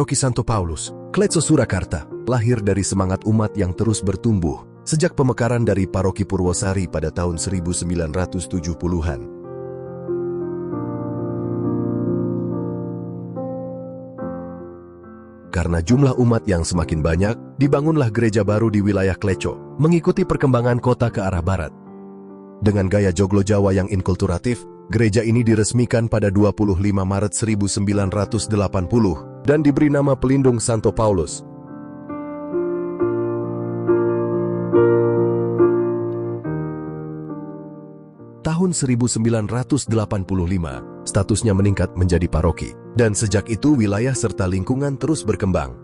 Paroki Santo Paulus, Kleco Surakarta, lahir dari semangat umat yang terus bertumbuh sejak pemekaran dari Paroki Purwosari pada tahun 1970-an. Karena jumlah umat yang semakin banyak, dibangunlah gereja baru di wilayah Kleco, mengikuti perkembangan kota ke arah barat. Dengan gaya joglo Jawa yang inkulturatif, gereja ini diresmikan pada 25 Maret 1980 dan diberi nama Pelindung Santo Paulus. Tahun 1985, statusnya meningkat menjadi paroki, dan sejak itu wilayah serta lingkungan terus berkembang.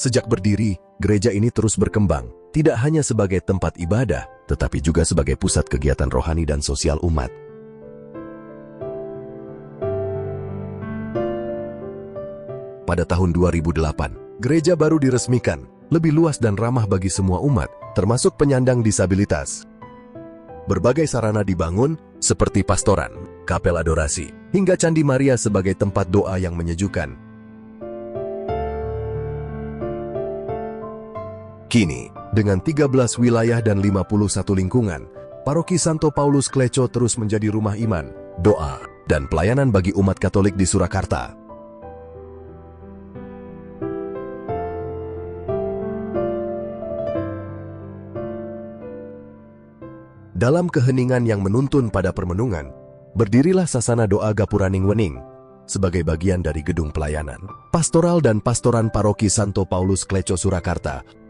Sejak berdiri, gereja ini terus berkembang, tidak hanya sebagai tempat ibadah, tetapi juga sebagai pusat kegiatan rohani dan sosial umat. Pada tahun 2008, gereja baru diresmikan, lebih luas dan ramah bagi semua umat, termasuk penyandang disabilitas. Berbagai sarana dibangun, seperti pastoran, kapel adorasi, hingga Candi Maria sebagai tempat doa yang menyejukkan. Kini, dengan 13 wilayah dan 51 lingkungan, Paroki Santo Paulus Kleco terus menjadi rumah iman, doa, dan pelayanan bagi umat Katolik di Surakarta. Dalam keheningan yang menuntun pada permenungan, berdirilah Sasana Doa Gapuraning Wening sebagai bagian dari gedung pelayanan, pastoral dan pastoran Paroki Santo Paulus Kleco Surakarta.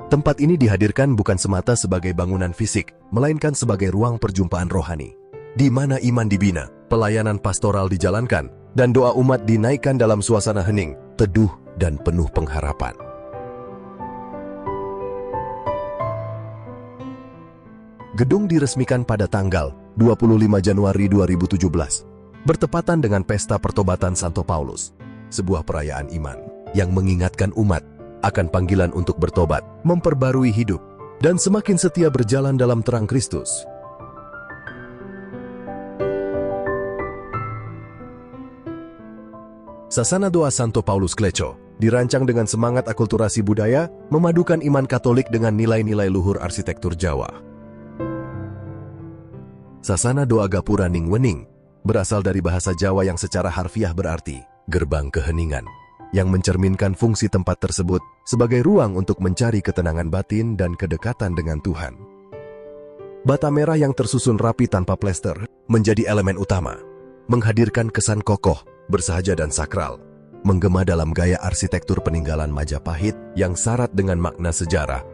Tempat ini dihadirkan bukan semata sebagai bangunan fisik, melainkan sebagai ruang perjumpaan rohani, di mana iman dibina, pelayanan pastoral dijalankan, dan doa umat dinaikkan dalam suasana hening, teduh, dan penuh pengharapan. Gedung diresmikan pada tanggal 25 Januari 2017, bertepatan dengan Pesta Pertobatan Santo Paulus, sebuah perayaan iman yang mengingatkan umat akan panggilan untuk bertobat, memperbarui hidup, dan semakin setia berjalan dalam terang Kristus. Sasana Doa Santo Paulus Kleco dirancang dengan semangat akulturasi budaya, memadukan iman Katolik dengan nilai-nilai luhur arsitektur Jawa. Sasana Doa Gapuraning Wening berasal dari bahasa Jawa yang secara harfiah berarti gerbang keheningan, yang mencerminkan fungsi tempat tersebut sebagai ruang untuk mencari ketenangan batin dan kedekatan dengan Tuhan. Bata merah yang tersusun rapi tanpa plester menjadi elemen utama, menghadirkan kesan kokoh, bersahaja dan sakral, menggema dalam gaya arsitektur peninggalan Majapahit yang syarat dengan makna sejarah.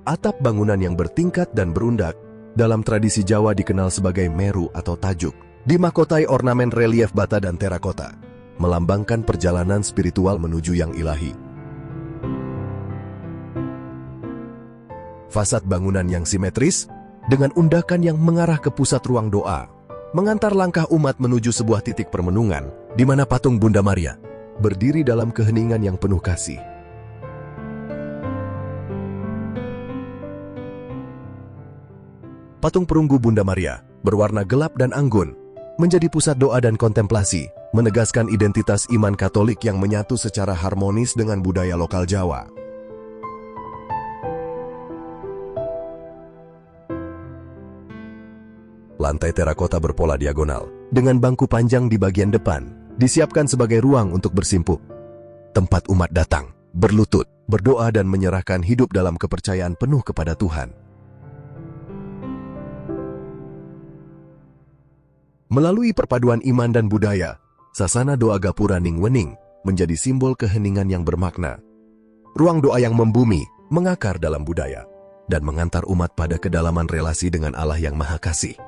Atap bangunan yang bertingkat dan berundak dalam tradisi Jawa dikenal sebagai meru atau tajuk, dimahkotai ornamen relief bata dan terakota, melambangkan perjalanan spiritual menuju yang ilahi. Fasad bangunan yang simetris, dengan undakan yang mengarah ke pusat ruang doa, mengantar langkah umat menuju sebuah titik permenungan, di mana patung Bunda Maria berdiri dalam keheningan yang penuh kasih. Patung perunggu Bunda Maria, berwarna gelap dan anggun, menjadi pusat doa dan kontemplasi, menegaskan identitas iman Katolik yang menyatu secara harmonis dengan budaya lokal Jawa. lantai terakota berpola diagonal, dengan bangku panjang di bagian depan, disiapkan sebagai ruang untuk bersimpuh. Tempat umat datang, berlutut, berdoa dan menyerahkan hidup dalam kepercayaan penuh kepada Tuhan. Melalui perpaduan iman dan budaya, Sasana Doa Gapura Ning Wening menjadi simbol keheningan yang bermakna. Ruang doa yang membumi, mengakar dalam budaya, dan mengantar umat pada kedalaman relasi dengan Allah yang Maha Kasih.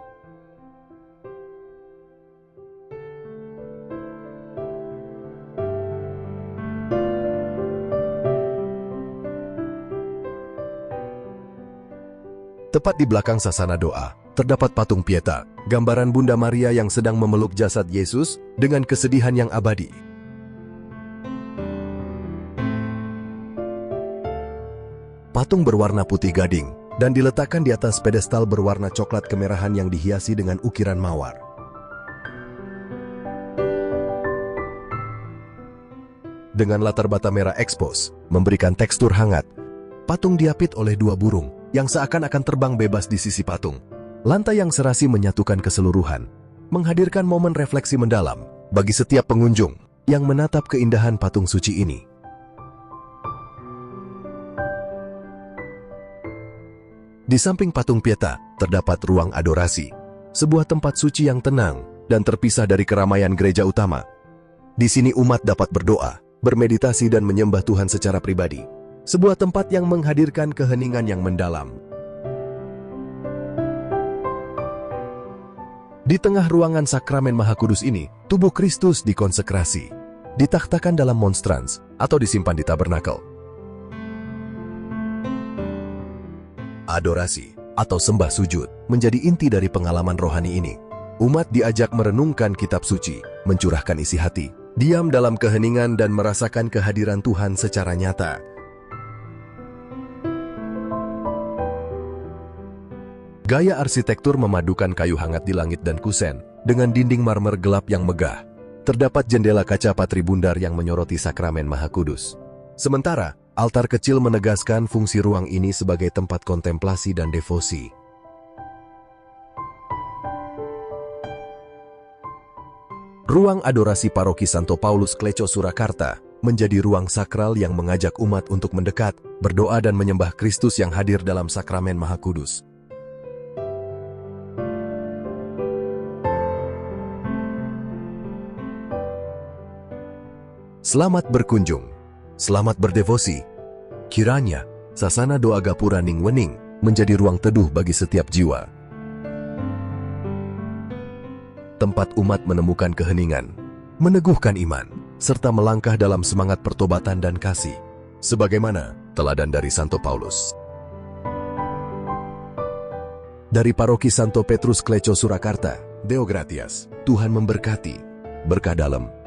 Tepat di belakang Sasana Doa, terdapat patung Pieta, gambaran Bunda Maria yang sedang memeluk jasad Yesus dengan kesedihan yang abadi. Patung berwarna putih gading dan diletakkan di atas pedestal berwarna coklat kemerahan yang dihiasi dengan ukiran mawar. Dengan latar bata merah ekspos, memberikan tekstur hangat, patung diapit oleh dua burung yang seakan-akan terbang bebas di sisi patung. Lantai yang serasi menyatukan keseluruhan, menghadirkan momen refleksi mendalam bagi setiap pengunjung yang menatap keindahan patung suci ini. Di samping patung Pieta, terdapat ruang adorasi, sebuah tempat suci yang tenang dan terpisah dari keramaian gereja utama. Di sini umat dapat berdoa, bermeditasi dan menyembah Tuhan secara pribadi. Sebuah tempat yang menghadirkan keheningan yang mendalam. Di tengah ruangan sakramen Maha Kudus ini, tubuh Kristus dikonsekrasi, ditakhtakan dalam monstrans atau disimpan di tabernakel. Adorasi atau sembah sujud menjadi inti dari pengalaman rohani ini. Umat diajak merenungkan kitab suci, mencurahkan isi hati, diam dalam keheningan dan merasakan kehadiran Tuhan secara nyata. Gaya arsitektur memadukan kayu hangat di langit dan kusen dengan dinding marmer gelap yang megah. Terdapat jendela kaca patri bundar yang menyoroti sakramen Maha Kudus. Sementara, altar kecil menegaskan fungsi ruang ini sebagai tempat kontemplasi dan devosi. Ruang adorasi Paroki Santo Paulus Kleco Surakarta menjadi ruang sakral yang mengajak umat untuk mendekat, berdoa dan menyembah Kristus yang hadir dalam sakramen Maha Kudus. Selamat berkunjung, selamat berdevosi. Kiranya, Sasana Doa Gapura Ning Wening menjadi ruang teduh bagi setiap jiwa. Tempat umat menemukan keheningan, meneguhkan iman, serta melangkah dalam semangat pertobatan dan kasih, sebagaimana teladan dari Santo Paulus. Dari Paroki Santo Petrus Kleco Surakarta, Deo Gratias, Tuhan memberkati, berkah dalam,